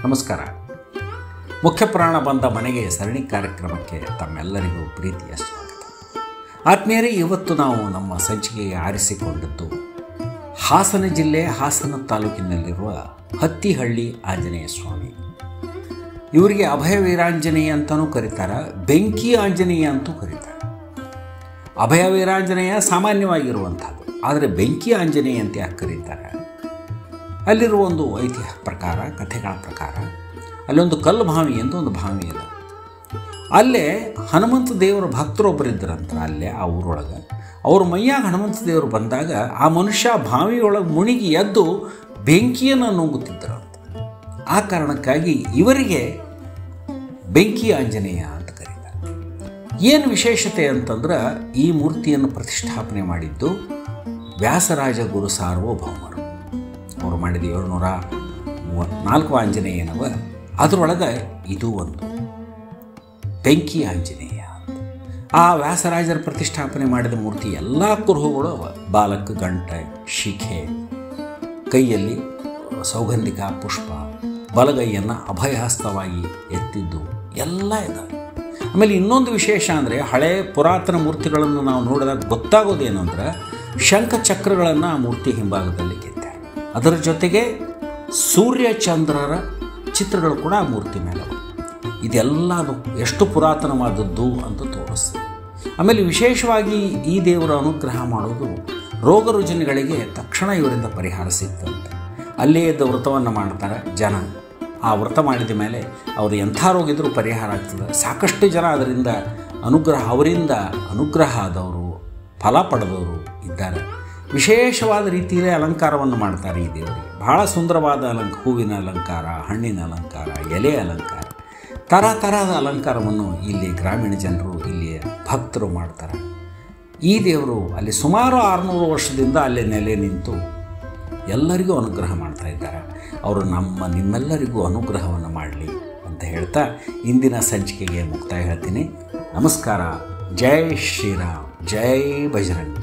ನಮಸ್ಕಾರ. ಮುಖ್ಯ ಪುರಾಣ ಬಂದ ಮನೆಗೆ ಸರಣಿ ಕಾರ್ಯಕ್ರಮಕ್ಕೆ ತಮ್ಮೆಲ್ಲರಿಗೂ ಪ್ರೀತಿಯ ಸ್ವಾಗತ. ಆತ್ಮೀಯರೇ, ಇವತ್ತು ನಾವು ನಮ್ಮ ಸಂಚಿಕೆಗೆ ಆರಿಸಿಕೊಂಡದ್ದು ಹಾಸನ ಜಿಲ್ಲೆ ಹಾಸನ ತಾಲೂಕಿನಲ್ಲಿರುವ ಹತ್ತಿಹಳ್ಳಿ ಆಂಜನೇಯ ಸ್ವಾಮಿ. ಇವರಿಗೆ ಅಭಯ ವೀರಾಂಜನೇಯ ಅಂತಲೂ ಕರೀತಾರೆ, ಬೆಂಕಿ ಆಂಜನೇಯ ಅಂತೂ ಕರೀತಾರೆ. ಅಭಯ ವೀರಾಂಜನೇಯ ಸಾಮಾನ್ಯವಾಗಿರುವಂಥದ್ದು, ಆದರೆ ಬೆಂಕಿ ಆಂಜನೇಯ ಅಂತ ಯಾಕೆ ಕರೀತಾರೆ? ಅಲ್ಲಿರುವ ಒಂದು ಐತಿಹ್ಯ ಪ್ರಕಾರ, ಕಥೆಗಳ ಪ್ರಕಾರ, ಅಲ್ಲೊಂದು ಕಲ್ಲು ಬಾವಿ ಅಂತ ಒಂದು ಬಾವಿ ಇದೆ. ಅಲ್ಲೇ ಹನುಮಂತ ದೇವರ ಭಕ್ತರೊಬ್ಬರಿದ್ದರಂತ. ಅಲ್ಲೇ ಆ ಊರೊಳಗೆ ಅವ್ರ ಮೈಯಾಗ ಹನುಮಂತ ದೇವರು ಬಂದಾಗ ಆ ಮನುಷ್ಯ ಬಾವಿಯೊಳಗೆ ಮುಳುಗಿ ಎದ್ದು ಬೆಂಕಿಯನ್ನು ನುಂಗುತ್ತಿದ್ದರಂತ. ಆ ಕಾರಣಕ್ಕಾಗಿ ಇವರಿಗೆ ಬೆಂಕಿ ಆಂಜನೇಯ ಅಂತ ಕರೀತಾರೆ. ಏನು ವಿಶೇಷತೆ ಅಂತಂದ್ರೆ, ಈ ಮೂರ್ತಿಯನ್ನು ಪ್ರತಿಷ್ಠಾಪನೆ ಮಾಡಿದ್ದು ವ್ಯಾಸರಾಜ ಗುರು ಸಾರ್ವಭೌಮರು. ಅವರು ಮಾಡಿದ 704 ಆಂಜನೇಯನವ, ಅದರೊಳಗೆ ಇದು ಒಂದು ಬೆಂಕಿ ಆಂಜನೇಯ. ಆ ವ್ಯಾಸರಾಜರ ಪ್ರತಿಷ್ಠಾಪನೆ ಮಾಡಿದ ಮೂರ್ತಿ ಎಲ್ಲ ಕುರುಹುಗಳು ಅವ. ಬಾಲಕ, ಗಂಟೆ, ಶಿಖೆ, ಕೈಯಲ್ಲಿ ಸೌಗಂಧಿಕ ಪುಷ್ಪ, ಬಲಗೈಯನ್ನು ಅಭಯಹಸ್ತವಾಗಿ ಎತ್ತಿದ್ದು ಎಲ್ಲ ಇದ್ದಾವೆ. ಆಮೇಲೆ ಇನ್ನೊಂದು ವಿಶೇಷ ಅಂದರೆ, ಹಳೆ ಪುರಾತನ ಮೂರ್ತಿಗಳನ್ನು ನಾವು ನೋಡಿದಾಗ ಗೊತ್ತಾಗೋದೇನು ಅಂದರೆ, ಶಂಖಚಕ್ರಗಳನ್ನು ಆ ಮೂರ್ತಿ ಹಿಂಭಾಗದಲ್ಲಿ ಕೆತ್ತಾರೆ. ಅದರ ಜೊತೆಗೆ ಸೂರ್ಯ ಚಂದ್ರರ ಚಿತ್ರಗಳು ಕೂಡ ಆ ಮೂರ್ತಿ ಮೇಲೆ. ಇದೆಲ್ಲ ಎಷ್ಟು ಪುರಾತನವಾದದ್ದು ಅಂತ ತೋರಿಸ್ತದೆ. ಆಮೇಲೆ ವಿಶೇಷವಾಗಿ ಈ ದೇವರ ಅನುಗ್ರಹ ಮಾಡೋದು ರೋಗ ರುಜಿನಗಳಿಗೆ ತಕ್ಷಣ ಇವರಿಂದ ಪರಿಹಾರ ಸಿಗ್ತಂತೆ. ಅಲ್ಲೇ ಇದ್ದ ವ್ರತವನ್ನು ಮಾಡ್ತಾರೆ ಜನ. ಆ ವ್ರತ ಮಾಡಿದ ಮೇಲೆ ಅವರು ಎಂಥ ರೋಗ ಇದ್ದರೂ ಪರಿಹಾರ ಆಗ್ತದೆ. ಸಾಕಷ್ಟು ಜನ ಅವರಿಂದ ಅನುಗ್ರಹ ಆದವರು, ಫಲ ಪಡೆದವರು ಇದ್ದಾರೆ. ವಿಶೇಷವಾದ ರೀತಿಯಲ್ಲೇ ಅಲಂಕಾರವನ್ನು ಮಾಡ್ತಾರೆ ಈ ದೇವರಿಗೆ. ಬಹಳ ಸುಂದರವಾದ ಹೂವಿನ ಅಲಂಕಾರ, ಹಣ್ಣಿನ ಅಲಂಕಾರ, ಎಲೆ ಅಲಂಕಾರ, ತರಹದ ಅಲಂಕಾರವನ್ನು ಇಲ್ಲಿ ಗ್ರಾಮೀಣ ಜನರು, ಇಲ್ಲಿ ಭಕ್ತರು ಮಾಡ್ತಾರೆ. ಈ ದೇವರು ಅಲ್ಲಿ ಸುಮಾರು 600 ವರ್ಷದಿಂದ ಅಲ್ಲೇ ನೆಲೆ ನಿಂತು ಎಲ್ಲರಿಗೂ ಅನುಗ್ರಹ ಮಾಡ್ತಾ ಇದ್ದಾರೆ. ಅವರು ನಿಮ್ಮೆಲ್ಲರಿಗೂ ಅನುಗ್ರಹವನ್ನು ಮಾಡಲಿ ಅಂತ ಹೇಳ್ತಾ ಇಂದಿನ ಸಂಚಿಕೆಗೆ ಮುಕ್ತಾಯ ಹೇಳ್ತೀನಿ. ನಮಸ್ಕಾರ. ಜೈ ಶ್ರೀರಾಮ್, ಜೈ ಬಜರಂಗ.